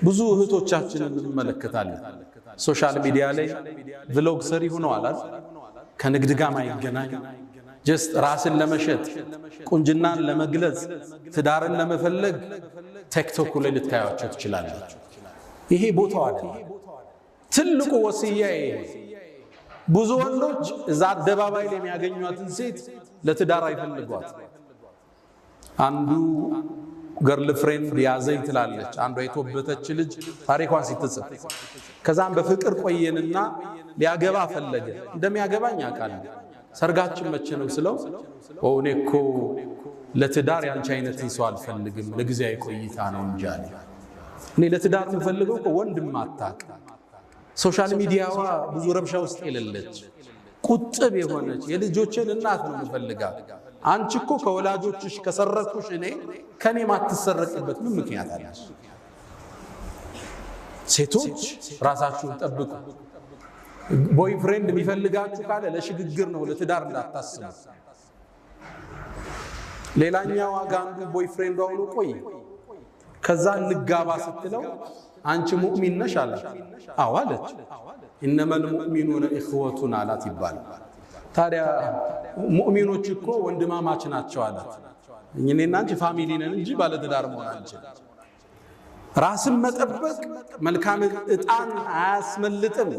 ብዙ እህቶቻችንን እንመለከታለን ሶሻል ሚዲያ ላይ ቭሎግ ሰሪ ሆነዋል ከንግድ ጋር ማይገናኝ ጀስት ራስን ለመሸጥ ቁንጅናን ለመግለጽ ትዳርን ለመፈለግ ቲክቶክ ላይ ልታያቸው ትችላላችሁ ይሄ ቦታው አይደለም ትልቁ ወሲያዬ ብዙ ወንዶች እዛ አደባባይ ላይ የሚያገኙአትን ሴት ለትዳር አይፈልጓት አንዱ ገርል ፍሬንድ ያዘኝ ትላለች አንዷ የተወበተች ልጅ ታሪኳን ሲትጽፍ ከዛም በፍቅር ቆየንና ሊያገባ ፈለገ እንደሚያገባኝ አቃል ሰርጋችን መቼ ነው ስለው ኦኔኮ ለትዳር ያንቺ አይነት ሰው አልፈልግም ለጊዜያዊ ቆይታ ነው እንጂ አለ እኔ ለትዳር የምፈልገው ወንድም አታቅ ሶሻል ሚዲያዋ ብዙ ረብሻ ውስጥ የሌለች ቁጥብ የሆነች የልጆችን እናት ነው የምፈልጋት አንቺ እኮ ከወላጆችሽ ከሰረኩሽ እኔ ከኔ ማትሰረቅበት ምን ምክንያት አለሽ ሴቶች ራሳችሁን ጠብቁ ቦይፍሬንድ የሚፈልጋችሁ ካለ ለሽግግር ነው ለትዳር እንዳታስቡ ሌላኛው አጋንዱ ቦይፍሬንድ አውሎ ቆይ ከዛ እንጋባ ስትለው አንቺ ሙእሚን ነሽ አለ አዎ አለች ኢነመል ሙእሚኑነ ኢኽወቱን አላት ይባል ታዲያ ሙእሚኖች እኮ ወንድማማች ናቸው አላት እኛና አንቺ ፋሚሊ ነን እንጂ ባለ ትዳር መሆን አንችልም ራስን መጠበቅ መልካም እጣን አያስመልጥም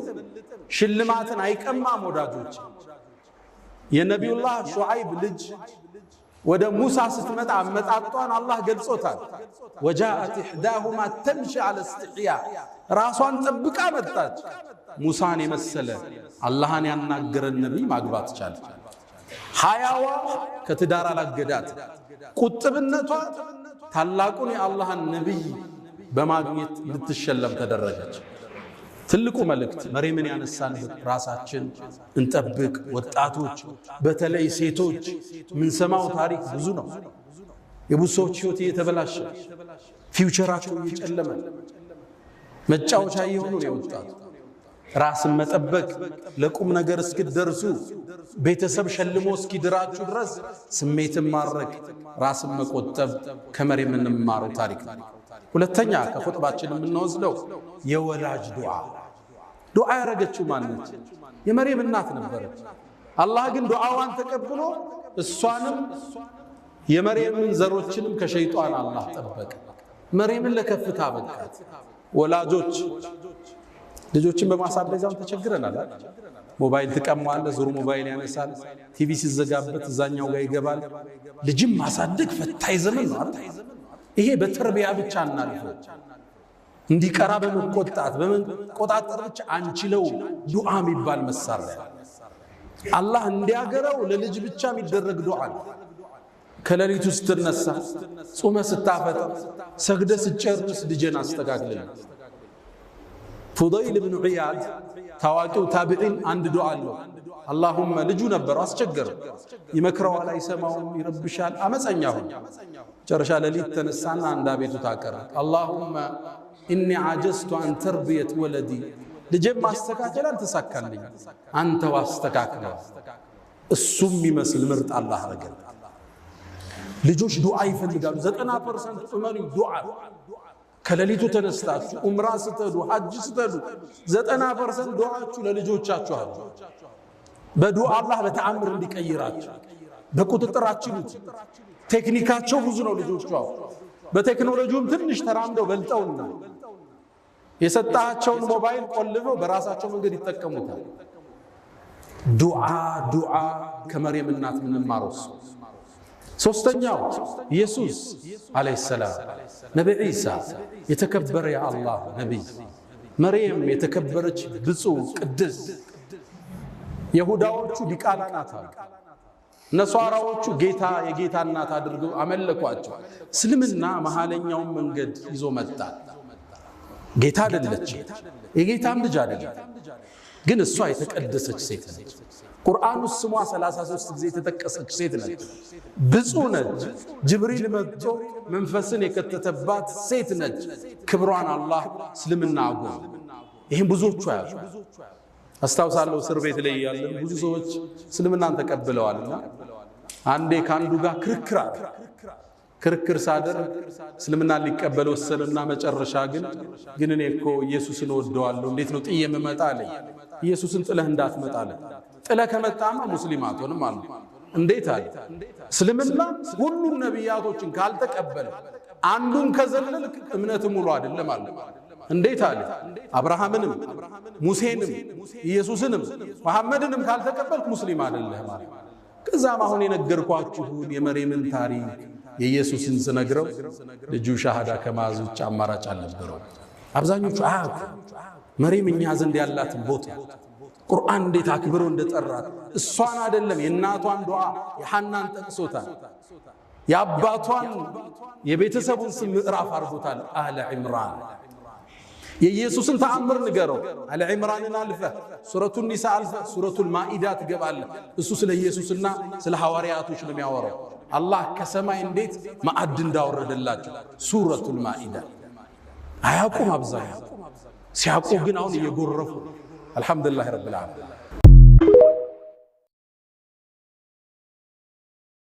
ሽልማትን አይቀማም ወዳጆች የነቢዩላህ ሹዓይብ ልጅ ወደ ሙሳ ስትመጣ አመጣጧን አላህ ገልጾታል ወጃአት ኢህዳሁማ ተምشي على استحياء ራሷን ጠብቃ መጣች ሙሳን የመሰለ አላህን ያናገረን ነብይ ማግባት ቻለ ሐያዋ ከትዳር አላገዳት ቁጥብነቷ ታላቁን የአላህን ነብይ በማግኘት ልትሸለም ተደረገች ትልቁ መልእክት መርየምን ያነሳንበት ራሳችን እንጠብቅ ወጣቶች በተለይ ሴቶች ምን ሰማው ታሪክ ብዙ ነው የብዙዎች ህይወት እየተበላሸ ፊውቸራቸው እየጨለመ መጫወቻ እየሆኑ ነው የወጣቱ ራስን መጠበቅ ለቁም ነገር እስኪደርሱ ቤተሰብ ሸልሞ እስኪድራችሁ ድረስ ስሜትን ማረክ ራስን መቆጠብ ከመርየም እንማረው ታሪክ ነው ሁለተኛ ከኹጥባችን የምንወስደው የወላጅ ዱዓ ያረገችው ማንነች የመርየም እናት ነበረች አላህ ግን ዱዓዋን ተቀብሎ እሷንም የመርየምን ዘሮችንም ከሸይጣን አላህ ጠበቀ መርየምን ለከፍታ በቃት ወላጆች ልጆችን በማሳደጋው ተቸግረናል ሞባይል ተቀማለ ዙሩ ሞባይል ያነሳል ቲቪ ሲዘጋበት እዛኛው ጋር ይገባል ልጅም ማሳደግ ፈታኝ ዘመን ነው ይሄ በተርቢያ ብቻ እናልፈው እንዲቀራ በመቆጣጠር ብቻ አንችለው ዱዓ የሚባል መሳሪያ አላህ እንዲያገረው ለልጅ ብቻ የሚደረግ ዱዓ ከሌሊቱ ስትነሳ ጾመ ስታፈጥ ሰግደ ስጨርስ ልጅን አስተካክልልኝ ፉዳይል ኢብኑ ዒያድ ታዋቂው ታቢዒን አንድ ዱዓ አለው اللهم ልጁ ነበር አስቸገረ ይመክረዋል አይሰማውም ይረብሻል አመፀኛ ሆነ ጨረሻ ለሊት ተነሳና አንዳ ቤቱ ታቀረ اللهم اني عجزت عن تربيه ولدي ልጄም ማስተካከል አልተሳካልኝ አንተ ዋስተካክለው እሱም ይመስል ምርጥ አላህ አረገ ልጆች ዱዓ ይፈልጋሉ 90% ዑመሪ ዱዓ ከሌሊቱ ተነስታችሁ ዑምራ ስትሄዱ ሐጅ ስትሄዱ 90% ዱዓችሁ ለልጆቻችሁ አሉ በዱዓ አላህ በተአምር እንዲቀይራችሁ በቁጥጥራችሁ ቴክኒካቸው ብዙ ነው ልጆቹ በቴክኖሎጂውም ትንሽ ተራምደው በልጠውና የሰጣቸውን ሞባይል ቆልፈው በራሳቸው መንገድ ይተከሙታል ዱዓ ከመርየም እናት ምንማረው ሶስተኛው ኢየሱስ አለይሂ ሰላም ነብይ ኢሳ የተከበረ የአላህ ነብይ መርየም የተከበረች ብፁዕ ቅድስ ይሁዳዎቹ ዲቃላ ናት ነሷራዎቹ ጌታ የጌታ እናት አድርገው አመለኳቸው እስልምና መሐለኛውን መንገድ ይዞ መጣ ጌታ አይደለች የጌታም ልጅ አይደለም ግን እሷ የተቀደሰች ሴት ነች ቁርአኑ ስሟ 33 ጊዜ የተጠቀሰች ሴት ነች ብፁዕ ነች ጅብሪል መጥቶ መንፈስን የከተተባት ሴት ነች ክብሯን አላህ እስልምና አጎ ይሄን ብዙዎቹ ያዙ አስታውሳለሁ እስር ቤት ላይ ያለን ብዙ ሰዎች እስልምናን ተቀብለዋልና አንዴ ካንዱ ጋር ክርክር ክርክር ሳደር እስልምና ሊቀበል ወሰነና መጨረሻ ግን እኔ እኮ ኢየሱስን ወደዋለሁ እንዴት ነው ጥዬ የምመጣ አለኝ። ኢየሱስን ጥለህ እንዳትመጣ አለ። ጥለህ ከመጣማ ሙስሊም አትሆንም አለ። እንዴት አለ? እስልምና ሁሉም ነቢያቶችን ካልተቀበለ አንዱን ከዘለልክ እምነት ሙሉ አይደለም አለ። እንዴት አለ? አብርሃምንም ሙሴንም ኢየሱስንም መሐመድንም ካልተቀበልክ ሙስሊም አይደለህም አለ። ከዛም አሁን የነገርኳችሁን የመርየምን ታሪክ የኢየሱስን ስነግረው ልጁ ሻሃዳ ከማዝ ውጭ አማራጭ አልነበረው። አብዛኞቹ መርየም እኛ ዘንድ ያላትን ቦታ ቁርአን እንዴት አክብሮ እንደጠራት እሷን አይደለም የእናቷን ዱዓ የሐናን ጠቅሶታል። የአባቷን የቤተሰቡን ስም ምዕራፍ አድርጎታል። አለ ዒምራን የኢየሱስን ተአምር ንገረው። አለ ዒምራንን አልፈ ሱረቱን ኒሳ አልፈ ሱረቱል ማኢዳ ትገባለህ። እሱ ስለ ኢየሱስና ስለ ሐዋርያቶች ነው የሚያወራው። አላህ ከሰማይ እንዴት ማዕድ እንዳወረደላቸው ሱረቱል ማኢዳ አያውቁም። አብዛኛው ሲያውቁ ግን አሁን እየጎረፉ አልሐምዱሊላህ ረብል ዓለሚን